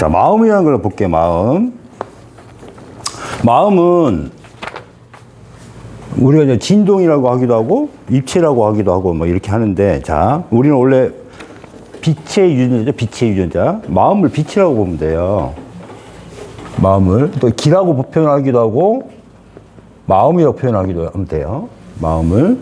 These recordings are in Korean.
자, 마음이라는 걸 볼게요, 마음. 마음은 우리가 이제 진동이라고 하기도 하고, 입체라고 하기도 하고, 뭐 이렇게 하는데, 자, 우리는 원래 빛의 유전자죠, 빛의 유전자. 마음을 빛이라고 보면 돼요. 마음을. 또 기라고 표현하기도 하고, 마음이라고 표현하기도 하면 돼요. 마음을.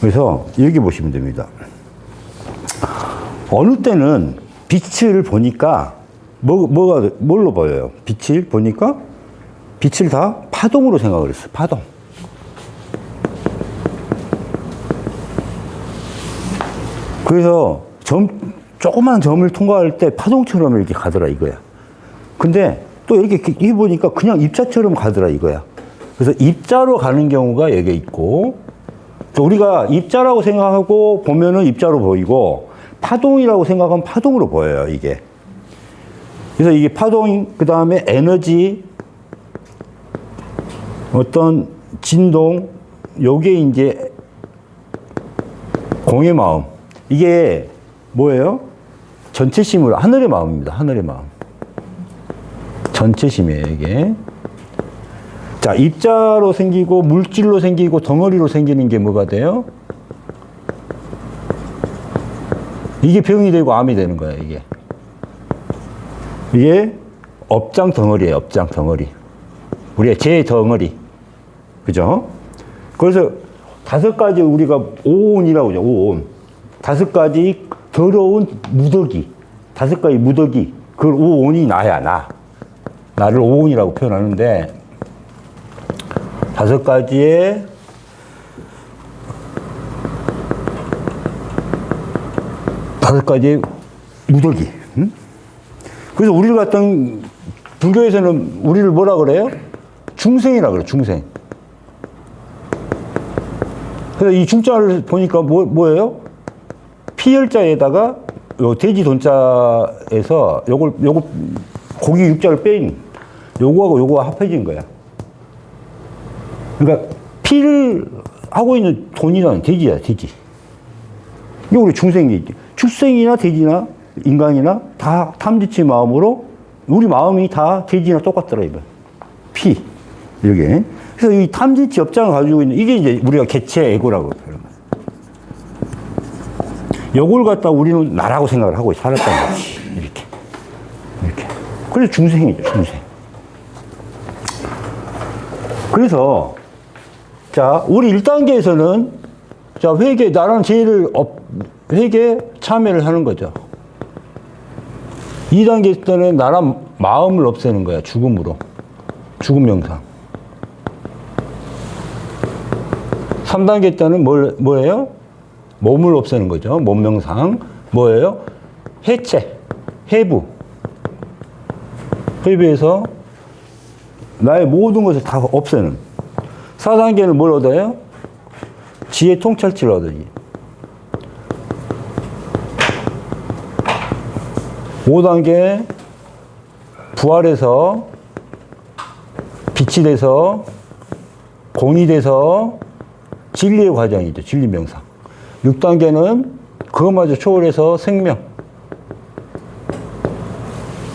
그래서 이렇게 보시면 됩니다. 어느 때는 빛을 보니까 뭘로 보여요? 빛을 보니까 빛을 다 파동으로 생각을 했어요. 파동. 그래서 조그만 점을 통과할 때 파동처럼 이렇게 가더라 이거야. 근데 또 이렇게 해보니까 그냥 입자처럼 가더라 이거야. 그래서 입자로 가는 경우가 여기 있고, 또 우리가 입자라고 생각하고 보면은 입자로 보이고, 파동이라고 생각하면 파동으로 보여요, 이게. 그래서 이게 파동, 그 다음에 에너지, 어떤 진동, 요게 이제 공의 마음. 이게 뭐예요? 전체심으로, 하늘의 마음입니다, 하늘의 마음. 전체심이에요, 이게. 자, 입자로 생기고, 물질로 생기고, 덩어리로 생기는 게 뭐가 돼요? 이게 병이 되고 암이 되는 거예요, 이게. 이게 업장 덩어리예요, 업장 덩어리. 우리가 제 덩어리. 그죠? 그래서 5가지 우리가 오온이라고 하죠, 오온. 5가지 더러운 무더기. 5가지 무더기. 그걸 오온이 나야, 나. 나를 오온이라고 표현하는데, 5가지의 무더기. 응? 그래서 우리를 갖던 불교에서는 우리를 뭐라 그래요? 중생이라 그래요, 중생. 그래서 이 중자를 보니까 뭐예요? 피열자에다가 요 돼지 돈자에서 요거 고기 육자를 빼인 요거하고 요거가 합해진 거야. 그러니까 피를 하고 있는 돈이라는 돼지야, 돼지. 이게 우리 중생이지. 축생이나 돼지나 인간이나 다 탐지치 마음으로 우리 마음이 다 돼지나 똑같더라, 이거. 피. 이게. 그래서 이 탐지치 업장을 가지고 있는 이게 이제 우리가 개체 에고라고 표현합니다. 요걸 갖다 우리는 나라고 생각을 하고 살았다는 거지. 이렇게. 이렇게. 그래서 중생이죠, 중생. 그래서, 자, 우리 1단계에서는, 자, 회개, 나라는 죄를, 회개 참여를 하는 거죠. 2단계 때는 나라 마음을 없애는 거야, 죽음으로. 죽음 명상. 3단계 때는 뭐예요? 몸을 없애는 거죠. 몸 명상. 뭐예요? 해체. 해부. 해부해서 나의 모든 것을 다 없애는. 4단계는 뭘 얻어요? 지혜 통찰치를 얻어지. 5단계 부활해서 빛이 돼서 공이 돼서 진리의 과정이죠. 진리 명상. 6단계는 그것마저 초월해서 생명.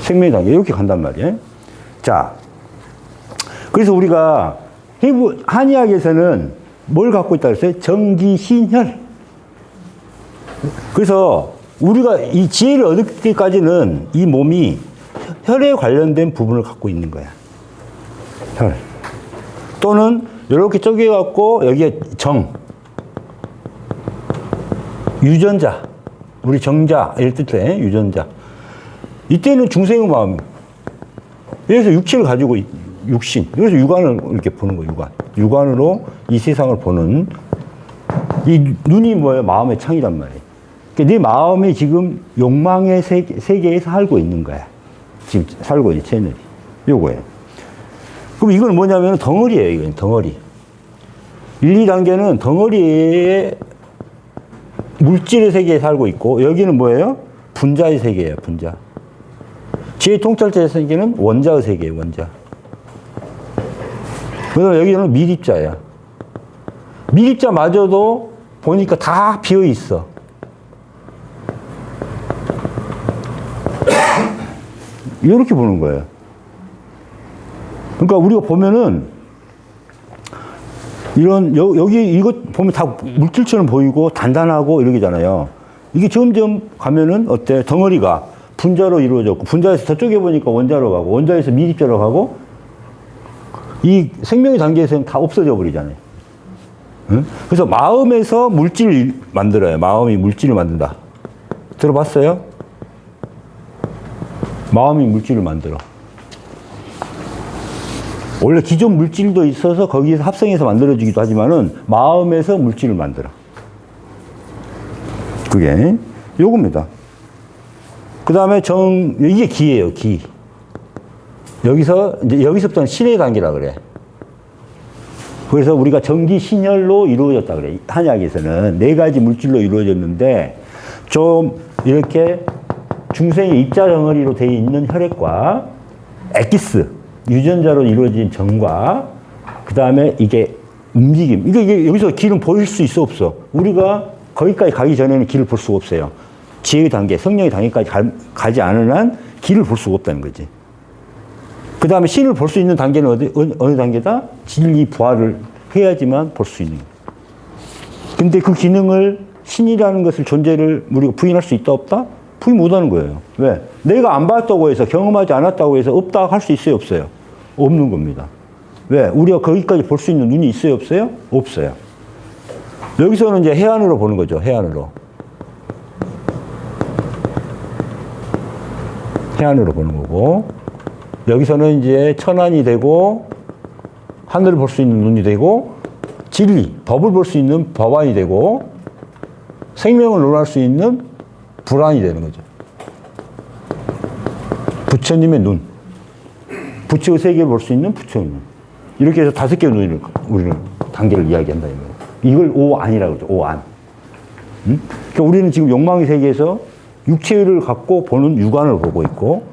생명의 단계. 이렇게 간단 말이에요. 자, 그래서 우리가 한의학에서는 뭘 갖고 있다고 했어요? 정기신혈. 그래서 우리가 이 지혜를 얻기까지는 이 몸이 혈에 관련된 부분을 갖고 있는 거야. 혈. 또는 이렇게 쪼개갖고 여기에 정. 유전자. 우리 정자. 이럴 때 유전자. 이때는 중생의 마음. 그래서 육체를 가지고 육신. 그래서 육안을 이렇게 보는 거예요, 육안. 육안으로 이 세상을 보는. 이 눈이 뭐예요? 마음의 창이란 말이에요. 그러니까 네 마음이 지금 욕망의 세계에서 살고 있는 거야. 지금 살고 있는 채널이. 요거예요. 그럼 이건 뭐냐면 덩어리예요, 이건 덩어리. 1, 2단계는 덩어리의 물질의 세계에 살고 있고, 여기는 뭐예요? 분자의 세계예요, 분자. 지혜 통찰자의 세계는 원자의 세계예요, 원자. 그래서 여기는 미립자야. 미립자마저도 보니까 다 비어 있어. 이렇게 보는 거예요. 그러니까 우리가 보면은 이런 여기 이것 보면 다 물질처럼 보이고 단단하고 이러잖아요. 이게 점점 가면은 어때? 덩어리가 분자로 이루어졌고 분자에서 저쪽에 보니까 원자로 가고 원자에서 미립자로 가고 이 생명의 단계에서는 다 없어져 버리잖아요. 응? 그래서 마음에서 물질을 만들어요. 마음이 물질을 만든다. 들어봤어요? 마음이 물질을 만들어. 원래 기존 물질도 있어서 거기에서 합성해서 만들어지기도 하지만은 마음에서 물질을 만들어. 그게 요겁니다. 그 다음에 이게 기예요, 기. 여기서부터는 신의 단계라 그래. 그래서 우리가 전기 신혈로 이루어졌다 그래. 한약에서는 4가지 물질로 이루어졌는데 좀 이렇게 중생의 입자 덩어리로 되어 있는 혈액과 엑기스, 유전자로 이루어진 정과 그 다음에 이게 움직임. 이게 여기서 길은 보일 수 있어, 없어? 우리가 거기까지 가기 전에는 길을 볼 수가 없어요. 지혜의 단계, 성령의 단계까지 가지 않은 한 길을 볼 수가 없다는 거지. 그 다음에 신을 볼 수 있는 단계는 어느 단계다? 진리 부활을 해야지만 볼 수 있는 거예요. 근데 그 기능을 신이라는 것을 존재를 우리가 부인할 수 있다, 없다? 부인 못 하는 거예요. 왜? 내가 안 봤다고 해서 경험하지 않았다고 해서 없다 할 수 있어요, 없어요? 없는 겁니다. 왜? 우리가 거기까지 볼 수 있는 눈이 있어요, 없어요? 없어요. 여기서는 이제 해안으로 보는 거죠, 해안으로. 해안으로 보는 거고, 여기서는 이제 천안이 되고, 하늘을 볼 수 있는 눈이 되고, 진리, 법을 볼 수 있는 법안이 되고, 생명을 논할 수 있는 불안이 되는 거죠. 부처님의 눈. 부처의 세계를 볼 수 있는 부처의 눈. 이렇게 해서 5개의 눈을 우리는 단계를 이야기한다. 이걸 오안이라고 그러죠. 오안. 응? 그러니까 우리는 지금 욕망의 세계에서 육체를 갖고 보는 육안을 보고 있고,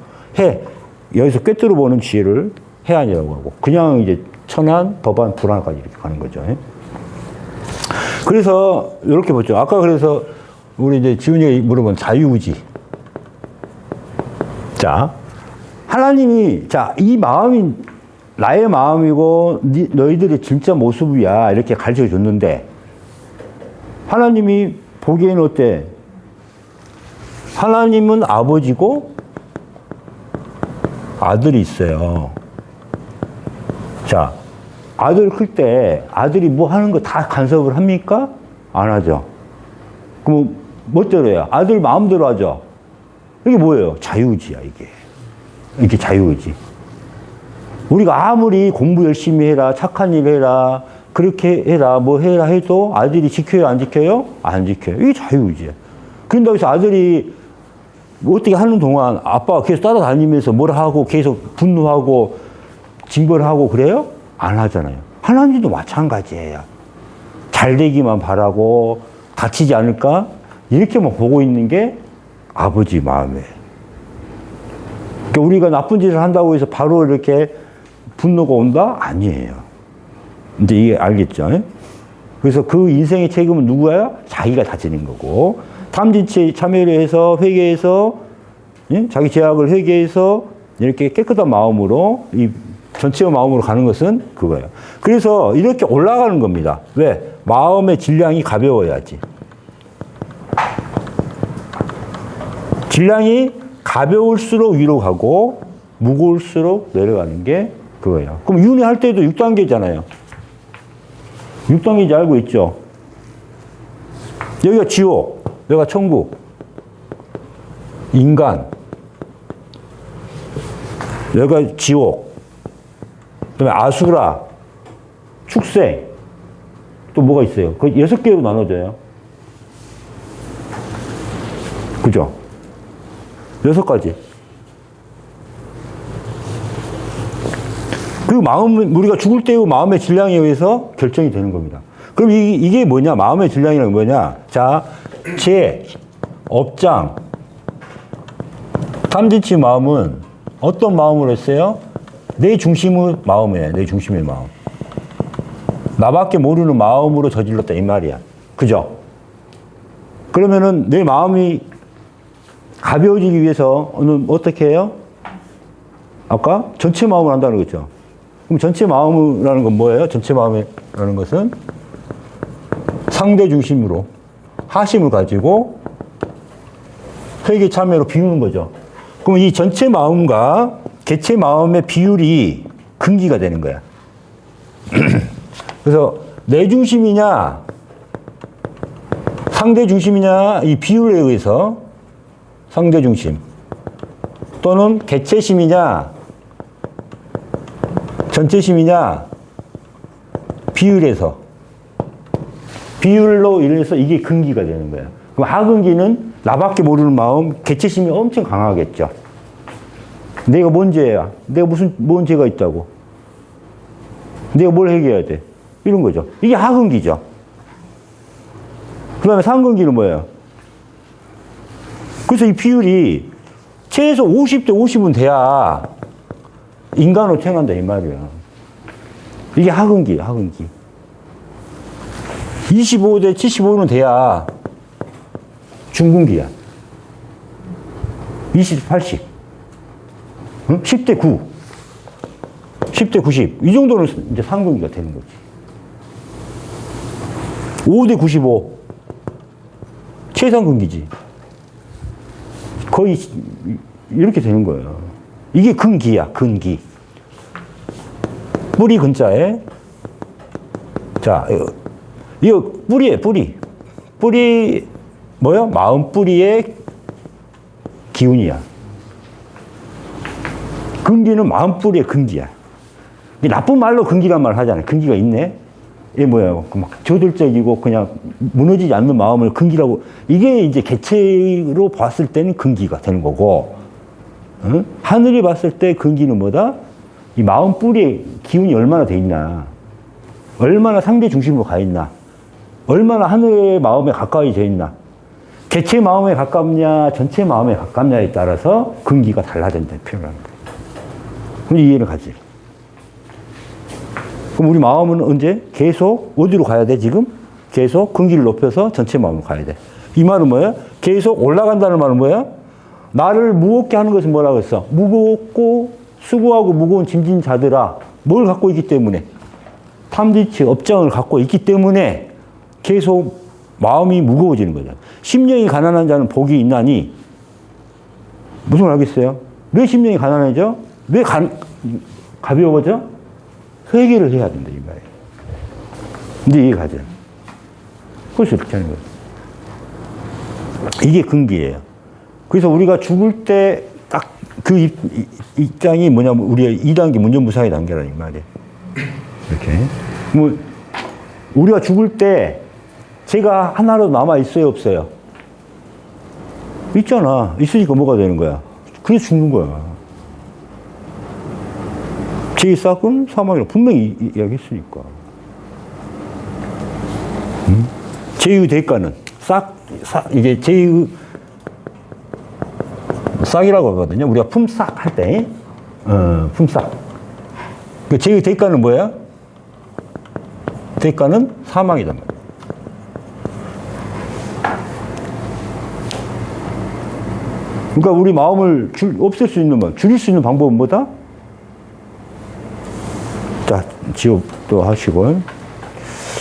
여기서 꿰뚫어 보는 지혜를 해안이라고 하고, 그냥 이제 천안, 법안, 불안까지 이렇게 가는 거죠. 그래서 이렇게 보죠. 아까 그래서 우리 이제 지훈이가 물어본 자유의지. 자, 하나님이, 자, 이 마음이 나의 마음이고 너희들의 진짜 모습이야. 이렇게 가르쳐 줬는데, 하나님이 보기에는 어때? 하나님은 아버지고 아들이 있어요. 자, 아들 클 때 아들이 뭐 하는 거 다 간섭을 합니까? 안 하죠. 그럼 멋대로야. 아들 마음대로 하죠. 이게 뭐예요? 자유의지야, 이게. 이게 자유의지. 우리가 아무리 공부 열심히 해라, 착한 일 해라, 그렇게 해라, 뭐 해라 해도 아들이 지켜요, 안 지켜요? 안 지켜요. 이게 자유의지야. 그런다고 해서 아들이 어떻게 하는 동안 아빠가 계속 따라다니면서 뭘 하고 계속 분노하고 징벌하고 그래요? 안 하잖아요. 하나님도 마찬가지예요. 잘 되기만 바라고 다치지 않을까? 이렇게만 보고 있는 게 아버지 마음이에요. 그러니까 우리가 나쁜 짓을 한다고 해서 바로 이렇게 분노가 온다? 아니에요. 이제 이게 알겠죠? 그래서 그 인생의 책임은 누구야? 자기가 다 지는 거고, 탐진치 참여를 해서 회개해서, 자기 죄악을 회개해서 이렇게 깨끗한 마음으로, 이 전체의 마음으로 가는 것은 그거예요. 그래서 이렇게 올라가는 겁니다. 왜? 마음의 질량이 가벼워야지. 질량이 가벼울수록 위로 가고 무거울수록 내려가는 게 그거예요. 그럼 윤회할 때도 6단계잖아요. 6단계인지 알고 있죠? 여기가 지옥, 여기가 천국, 인간, 여기가 지옥, 그 다음에 아수라, 축생, 또 뭐가 있어요? 그 6개로 나눠져요. 그죠? 6가지. 그 마음, 우리가 죽을 때의 마음의 질량에 의해서 결정이 되는 겁니다. 그럼 이게 뭐냐? 마음의 질량이란 뭐냐? 자, 업장, 탐진치 마음은 어떤 마음으로 했어요? 내 중심의 마음이에요. 내 중심의 마음. 나밖에 모르는 마음으로 저질렀다 이 말이야. 그죠? 그러면은 내 마음이 가벼워지기 위해서 어떻게 해요? 아까 전체 마음을 한다는 거죠. 그럼 전체 마음이라는 건 뭐예요? 전체 마음이라는 것은 상대 중심으로 하심을 가지고 회개 참여로 비우는 거죠. 그럼 이 전체 마음과 개체 마음의 비율이 근기가 되는 거야. 그래서 내 중심이냐 상대 중심이냐 이 비율에 의해서 상대 중심 또는 개체심이냐 전체심이냐 비율로 인해서 이게 근기가 되는 거야. 그럼 하근기는 나밖에 모르는 마음, 개체심이 엄청 강하겠죠. 내가 뭔 죄야? 내가 뭔 죄가 있다고? 내가 뭘 해결해야 돼? 이런 거죠. 이게 하근기죠. 그 다음에 상근기는 뭐예요? 그래서 이 비율이 최소 50대 50은 돼야 인간으로 태어난다, 이 말이야. 이게 하근기야, 하근기. 25대 75는 돼야 중근기야. 20대 80. 응? 10대 9. 10대 90. 이 정도는 이제 상근기가 되는 거지. 5대 95. 최상근기지. 거의 이렇게 되는 거예요. 이게 근기야, 근기. 뿌리 근자에. 자, 이거 뿌리예요, 뿌리. 뿌리, 뭐야? 마음 뿌리의 기운이야. 근기는 마음 뿌리의 근기야. 나쁜 말로 근기란 말 하잖아요. 근기가 있네? 이게 뭐야? 막 저돌적이고 그냥 무너지지 않는 마음을 근기라고. 이게 이제 개체로 봤을 때는 근기가 되는 거고, 응? 하늘이 봤을 때 근기는 뭐다? 이 마음 뿌리의 기운이 얼마나 돼 있나. 얼마나 상대 중심으로 가 있나. 얼마나 하늘의 마음에 가까이 돼 있나. 개체 마음에 가깝냐, 전체 마음에 가깝냐에 따라서 근기가 달라진다, 표현하는 거예요. 그럼 이해를 가지. 그럼 우리 마음은 언제? 계속 어디로 가야 돼, 지금? 계속 근기를 높여서 전체 마음으로 가야 돼. 이 말은 뭐야? 계속 올라간다는 말은 뭐야? 나를 무겁게 하는 것은 뭐라고 했어? 무겁고 수고하고 무거운 짐진 자들아. 뭘 갖고 있기 때문에? 탐지치, 업장을 갖고 있기 때문에 계속 마음이 무거워지는 거죠. 심령이 가난한 자는 복이 있나니. 무슨 말 하겠어요? 왜 심령이 가난해져? 왜 가벼워져? 회개를 해야 된다, 이 말이에요. 근데 이해 가죠? 그래서 이렇게 하는 거예요. 이게 근기예요. 그래서 우리가 죽을 때 딱 그 입장이 뭐냐면 우리의 2단계 문전무상의 단계라는 이 말이에요. 이렇게. 뭐, 우리가 죽을 때 죄가 하나라도 남아있어요, 없어요? 있잖아. 있으니까 뭐가 되는 거야? 그래서 죽는 거야. 죄의 싹은 사망이라고 분명히 이야기했으니까. 죄의 대가는 이게 죄의 싹이라고 하거든요. 우리가 품싹 할 때, 품싹. 그 죄의 대가는 뭐야? 대가는 사망이단 말이야. 그러니까 우리 마음을 없앨 수 있는 줄일 수 있는 방법은 뭐다? 자, 지옥도 하시고.